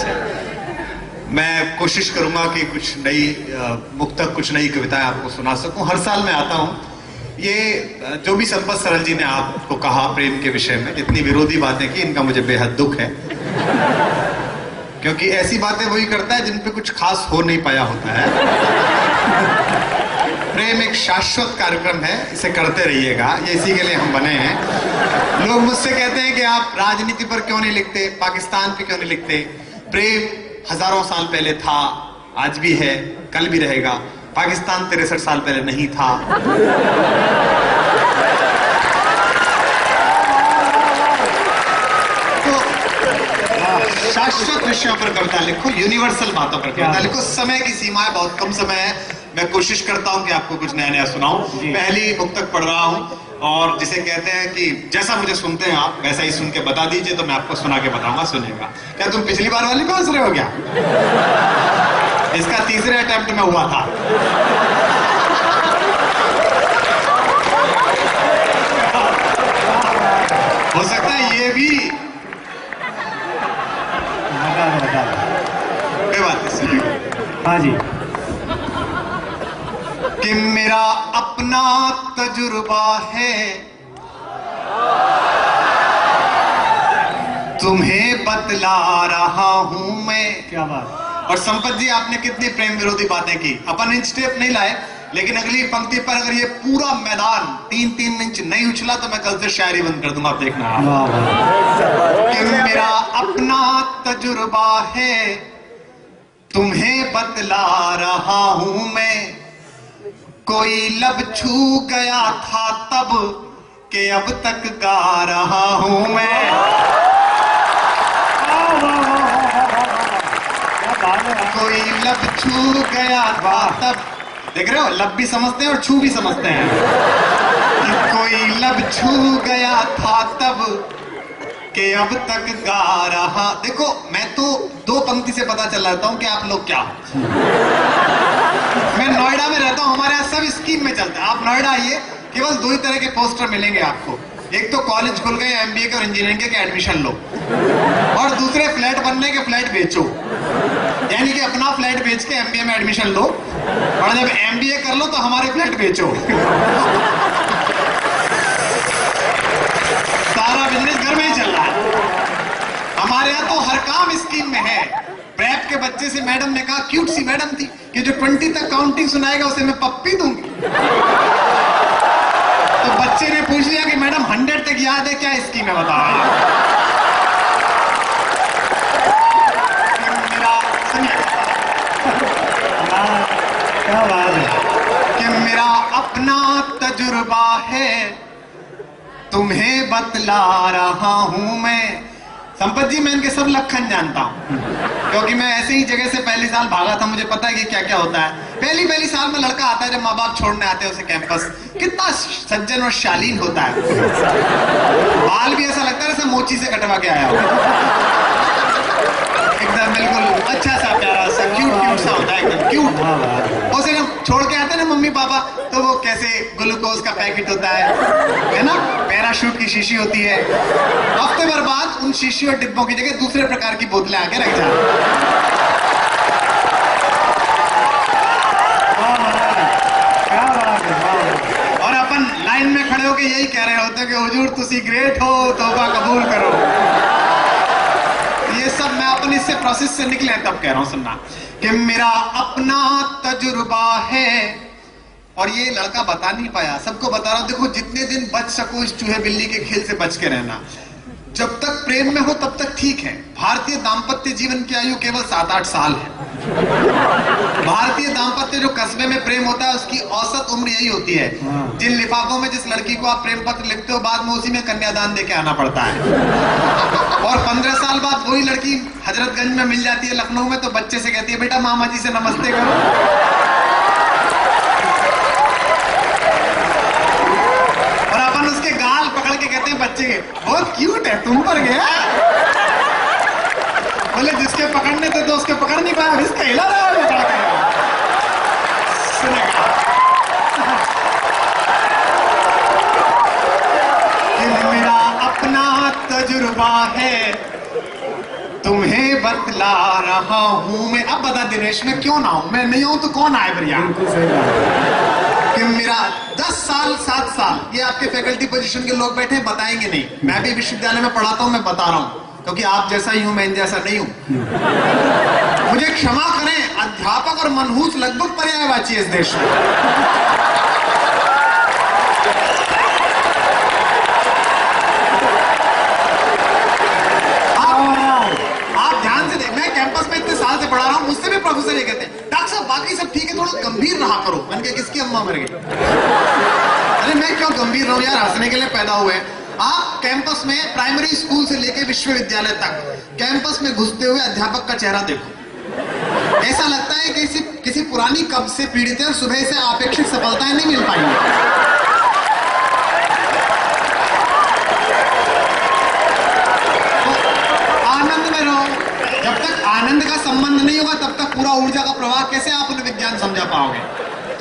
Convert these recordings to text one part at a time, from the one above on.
अच्छा, मैं कोशिश करूंगा कि कुछ नई मुक्तक, कुछ नई कविताएं आपको सुना सकूं। हर साल मैं आता हूं। ये जो भी संपत सरल जी ने आपको कहा प्रेम के विषय में, जितनी विरोधी बातें की, इनका मुझे बेहद दुख है, क्योंकि ऐसी बातें वही करता है जिन पे कुछ खास हो नहीं पाया होता है। प्रेम एक शाश्वत कार्यक्रम है, इसे करते रहिएगा, ये इसी के लिए हम बने हैं। लोग मुझसे कहते हैं कि आप राजनीति पर क्यों नहीं लिखते, पाकिस्तान पे क्यों नहीं लिखते। प्रेम हजारों साल पहले था, आज भी है, कल भी रहेगा। पाकिस्तान 63 साल पहले नहीं था। तो शाश्वत विषयों पर कविता लिखो, यूनिवर्सल बातों पर कविता लिखो। समय की सीमा है, बहुत कम समय है। मैं कोशिश करता हूं कि आपको कुछ नया नया सुनाऊं। पहली मुक्तक पढ़ रहा हूं, और जिसे कहते हैं कि जैसा मुझे सुनते हैं आप वैसा ही सुन के बता दीजिए, तो मैं आपको सुना के बताऊंगा, सुनिएगा। क्या तुम पिछली बार वाली को हंस रहे हो क्या? इसका तीसरे अटेम्प्ट में हुआ था। हो सकता है ये भी कोई बात नहीं, सुनिएगा। हाँ जी। कि मेरा अपना तजुर्बा है, तुम्हें बतला रहा हूं मैं। क्या बात। और संपत जी, आपने कितनी प्रेम विरोधी बातें की। अपन इंच टेप नहीं लाए, लेकिन अगली पंक्ति पर अगर ये पूरा मैदान 3-3 इंच नहीं उछला तो मैं कल से शायरी बंद कर दूंगा, आप देखना। कि मेरा अपना तजुर्बा है, तुम्हें बतला रहा हूं मैं। कोई लब छू गया था तब के अब तक गा रहा हूं मैं। कोई लब छू गया था तब, देख रहे हो, लब भी समझते हैं और छू भी समझते हैं। कि कोई लब छू गया था तब के अब तक गा रहा। देखो, मैं तो 2 पंक्ति से पता चल जाता हूं कि आप लोग क्या हो। मैं नोएडा में रहता हूं, हमारे यहाँ सब स्कीम में चलता है। आप नोएडा आइए, केवल 2 ही तरह के पोस्टर मिलेंगे आपको। एक तो कॉलेज खुल गए एमबीए के और इंजीनियरिंग के एडमिशन लो, और दूसरे फ्लैट बनने के फ्लैट बेचो। यानी कि अपना फ्लैट बेच के एमबीए में एडमिशन लो, और जब एमबीए कर लो तो हमारे फ्लैट बेचो। सारा बिजनेस घर में ही चल रहा है। हमारे यहाँ तो हर काम स्कीम में है। प्रेप के बच्चे से मैडम ने कहा, क्यूट सी मैडम थी, कि जो 20 तक काउंटिंग सुनाएगा उसे मैं पप्पी दूंगी। तो बच्चे ने पूछ लिया कि मैडम 100 तक याद है क्या, स्कीम है बताओ। मेरा क्या बात है। कि मेरा अपना तजुर्बा है, तुम्हें बतला रहा हूं मैं। संपत जी, मैं इनके सब लक्षण जानता हूं, क्योंकि मैं ऐसे ही जगह से पहली साल भागा था। मुझे पता है कि क्या क्या होता है। पहली साल में लड़का आता है, जब माँ बाप छोड़ने आते हैं उसे कैंपस, कितना सज्जन और शालीन होता है। बाल भी ऐसा लगता है जैसे मोची से कटवा के आया हो, एकदम बिल्कुल अच्छा सा प्यारा सा क्यूट सा होता है, एकदम क्यूट। उसे जब छोड़ के आते हैं ना मम्मी पापा, तो वो कैसे ग्लूकोज का पैकेट होता है ना, पैराशूट की शीशी होती है। हफ्ते भर बाद उन शीशी और डिब्बों की जगह दूसरे प्रकार की बोतलें आके रख जाती। और अपन लाइन में खड़े होके यही कह रहे होते कि हुजूर तुसी ग्रेट हो, तौबा कबूल करो। ये सब मैं अपनी इससे प्रोसेस से निकले तब कह रहा हूं, सुनना। कि मेरा अपना तजुर्बा है, और ये लड़का बता नहीं पाया, सबको बता रहा हूं। देखो, जितने दिन बच सको इस चूहे बिल्ली के खेल से बच के रहना। जब तक प्रेम में हो तब तक ठीक है। भारतीय दाम्पत्य जीवन की आयु केवल 7-8 साल है। भारतीय दाम्पत्य जो कस्बे में प्रेम होता है उसकी औसत उम्र यही होती है। जिन लिफाफों में जिस लड़की को आप प्रेम पत्र लिखते हो, बाद में उसी में कन्यादान देके आना पड़ता है। और 15 साल बाद वही लड़की हजरतगंज में मिल जाती है, लखनऊ में, तो बच्चे से कहती है, बेटा मामा जी से नमस्ते करो। और अपन उसके गाल पकड़ के कहते हैं बच्चे के, बहुत क्यूट है, तुम पर गया। बोले जिसके पकड़ने थे तो उसके पकड़ नहीं पाया, इसका हिला रहा है पकड़ के। सुनेगा कि मेरा अपना तजुर्बा है, तुम्हें तुम्हें बतला रहा हूं मैं। अब बता दिनेश, मैं क्यों ना हूं? मैं नहीं हूं तो कौन आए भैया? बिल्कुल सही बात। कि मेरा 10 साल 7 साल, ये आपके फैकल्टी पोजीशन के लोग बैठे बताएंगे नहीं। मैं भी विश्वविद्यालय में पढ़ाता हूं, मैं बता रहा हूं, क्योंकि आप जैसा ही हूं, मैं इन जैसा नहीं हूं। मुझे क्षमा करें, अध्यापक और मनहूस लगभग पर्यायवाची है इस देश में। आप ध्यान से देख, मैं कैंपस में इतने साल से पढ़ा रहा हूं, मुझसे भी प्रोफेसर ये कहते हैं, डॉक्टर साहब बाकी सब ठीक है, थोड़ा गंभीर रहा करो। मैंने कहा किसकी अम्मा मर गई? अरे मैं क्यों गंभीर रहूं यार, हंसने के लिए पैदा हुए हैं। आप कैंपस में प्राइमरी स्कूल से लेकर विश्वविद्यालय तक कैंपस में घुसते हुए अध्यापक का चेहरा देखो, ऐसा लगता है कि किसी पुरानी कब्ज से पीड़ित है और सुबह से अपेक्षित सफलताएं नहीं मिल पाएंगी। तो आनंद में रहो, जब तक आनंद का संबंध नहीं होगा तब तक पूरा ऊर्जा का प्रवाह कैसे आप उन्हें विज्ञान समझा पाओगे?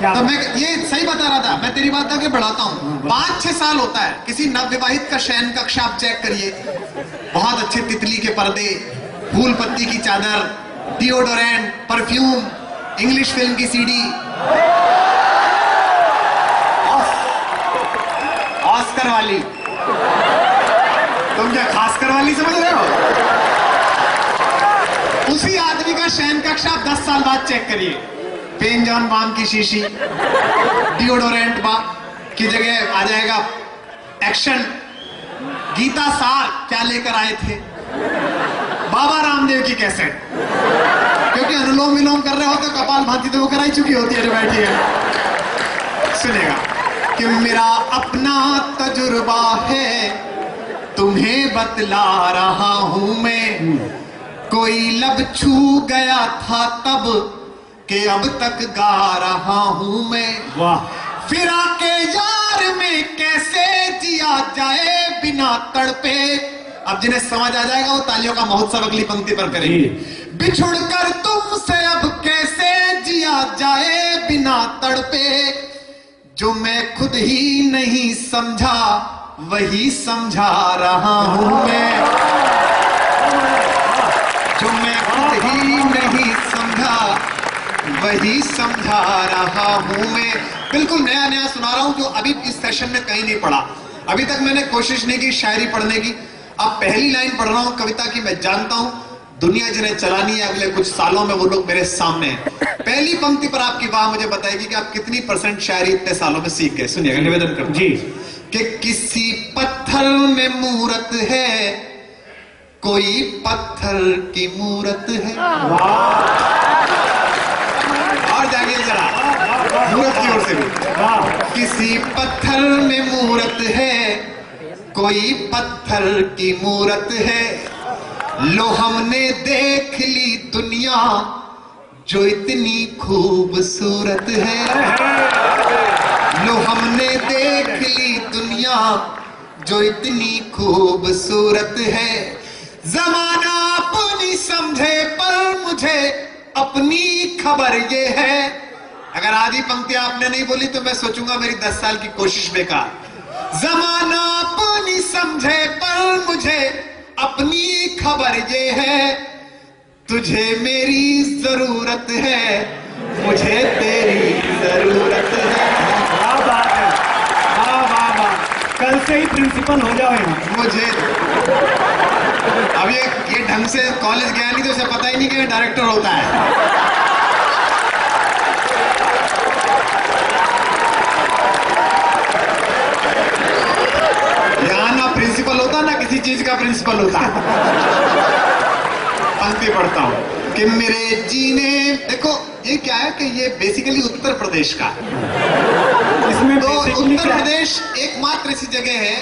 तो मैं ये सही बता रहा था, मैं तेरी बात आगे बढ़ाता हूँ। 5-6 साल होता है किसी नवविवाहित का शयन कक्ष आप चेक करिए, बहुत अच्छे तितली के पर्दे, फूल पत्ती की चादर, डिओडोरेंट, परफ्यूम, इंग्लिश फिल्म की सीडी, ऑस्कर वाली। तुम क्या खासकर वाली समझ रहे हो? उसी आदमी का शयन कक्ष आप 10 साल बाद चेक करिए, पेन जॉन बाम की शीशी, डिओडोरेंट बा की जगह आ जाएगा एक्शन। गीता सार क्या लेकर आए थे? बाबा रामदेव की कैसेट, क्योंकि अनुलोम विलोम कर रहे हो तो कपाल भाती तो वो कराई चुकी होती है जो बैठी है। सुनेगा कि मेरा अपना तजुर्बा है, तुम्हें बतला रहा हूं मैं। कोई लब छू गया था तब कि अब तक गा रहा हूं मैं। वाह। फिरा के यार में कैसे जिया जाए बिना तड़पे। अब जिन्हें समझ आ जाएगा वो तालियों का महोत्सव अगली पंक्ति पर करेंगे। बिछुड़ कर तुमसे अब कैसे जिया जाए बिना तड़पे। जो मैं खुद ही नहीं समझा वही समझा रहा हूं मैं। जो मैं खुद ही नहीं समझा वही समझा रहा हूं मैं। बिल्कुल नया नया सुना रहा हूं जो अभी इस सेशन में कहीं नहीं पढ़ा। अभी तक मैंने कोशिश नहीं की शायरी पढ़ने की। अब पहली लाइन पढ़ रहा हूं कविता की। मैं जानता हूं दुनिया जिन्हें चलानी है अगले कुछ सालों में वो लोग मेरे सामने हैं। पहली पंक्ति पर आपकी वाह मुझे बताएगी कि आप कितनी % शायरी इतने सालों में सीख गए। सुनिएगा, निवेदन करता जी। कि किसी पत्थर में मूरत है, कोई पत्थर की मूरत है। और जागिए जरा मूरत की ओर से भी। किसी पत्थर में मूरत है, कोई पत्थर की मूरत है। लो हमने देख ली दुनिया जो इतनी खूबसूरत है। लो हमने देख ली दुनिया जो इतनी खूबसूरत है। जमाना अपनी समझे पर मुझे अपनी खबर ये है। अगर आधी पंक्ति आपने नहीं बोली तो मैं सोचूंगा मेरी 10 साल की कोशिश बेकार। जमाना अपनी समझे पर मुझे अपनी खबर ये है। तुझे मेरी जरूरत है, मुझे तेरी जरूरत है। वाह बात है, वाह वाह वाह। कल से ही प्रिंसिपल हो जाओ यहाँ। मुझे अब ये ढंग से कॉलेज गया नहीं तो उसे पता ही नहीं कि डायरेक्टर होता है। यहाँ ना प्रिंसिपल होता ना किसी चीज का प्रिंसिपल होता। पंक्ति पढ़ता हूं कि मेरे जीने। देखो ये क्या है कि ये बेसिकली उत्तर प्रदेश का। इसमें तो basically उत्तर क्या है? प्रदेश एकमात्र ऐसी जगह है,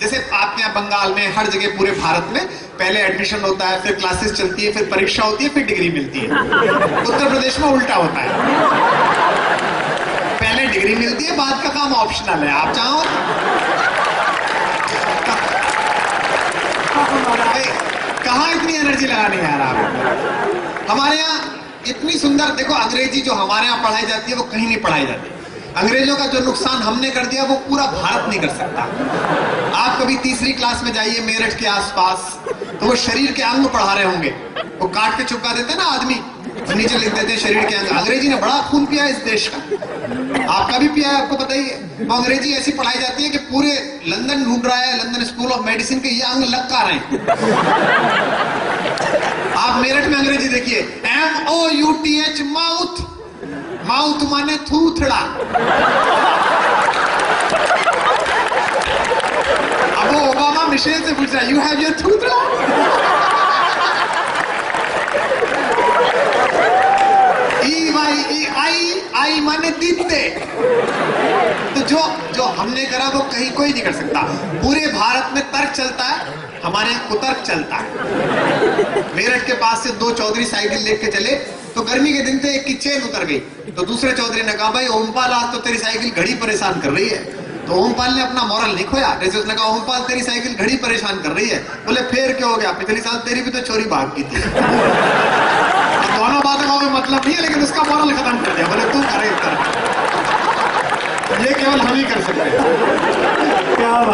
जैसे आपके यहाँ बंगाल में हर जगह पूरे भारत में पहले एडमिशन होता है, फिर क्लासेस चलती है, फिर परीक्षा होती है, फिर डिग्री मिलती है। उत्तर प्रदेश में उल्टा होता है, पहले डिग्री मिलती है, बाद का काम ऑप्शनल है। आप चाहो कहाँ इतनी एनर्जी लगाने यार आप। हमारे यहाँ इतनी सुंदर, देखो अंग्रेजी जो हमारे यहाँ पढ़ाई जाती है वो कहीं नहीं पढ़ाई जाती। अंग्रेजों का जो नुकसान हमने कर दिया वो पूरा भारत नहीं कर सकता। आप कभी तीसरी क्लास में जाइए मेरठ के आसपास, तो वो शरीर के अंग पढ़ा रहे होंगे, वो काट के चिपका देते हैं ना आदमी, तो नीचे लिख देते हैं शरीर के अंग। अंग्रेजी ने बड़ा खून पिया इस देश का, आपका भी पिया है, आपको पता ही है। वो अंग्रेजी ऐसी पढ़ाई जाती है कि पूरे लंदन ढूंढ रहा है, लंदन स्कूल ऑफ मेडिसिन के ये अंग लग का रहे हैं। आप मेरठ में अंग्रेजी देखिए, MOUTH माउथ, माउथ माने थूथड़ा। अब वो ओबामा मिशेल से पूछ रहा है, यू हैव योर थूथड़ा? आई माने दीपते। तो जो हमने करा वो कहीं कोई नहीं कर सकता। पूरे भारत में तर्क चलता है, हमारे यहाँ कुतर्क चलता है। मेरठ के पास से 2 चौधरी साइकिल लेके चले, तो गर्मी के दिन थे, एक की चेन उतर गई, तो दूसरे चौधरी ने कहा, भाई ओमपाल आज तो तेरी साइकिल घड़ी परेशान कर रही है। तो ओमपाल ने अपना मॉरल नहीं खोया, जैसे उसने कहा, ओमपाल तेरी साइकिल घड़ी परेशान कर रही है। बोले फिर क्या हो गया, पिछले साल तेरी भी तो चोरी भाग की थी। दोनों बातों का कोई मतलब नहीं है, लेकिन उसका मॉरल खत्म कर दिया। बोले तू करे, ये केवल हम ही कर सकते हैं। क्या बात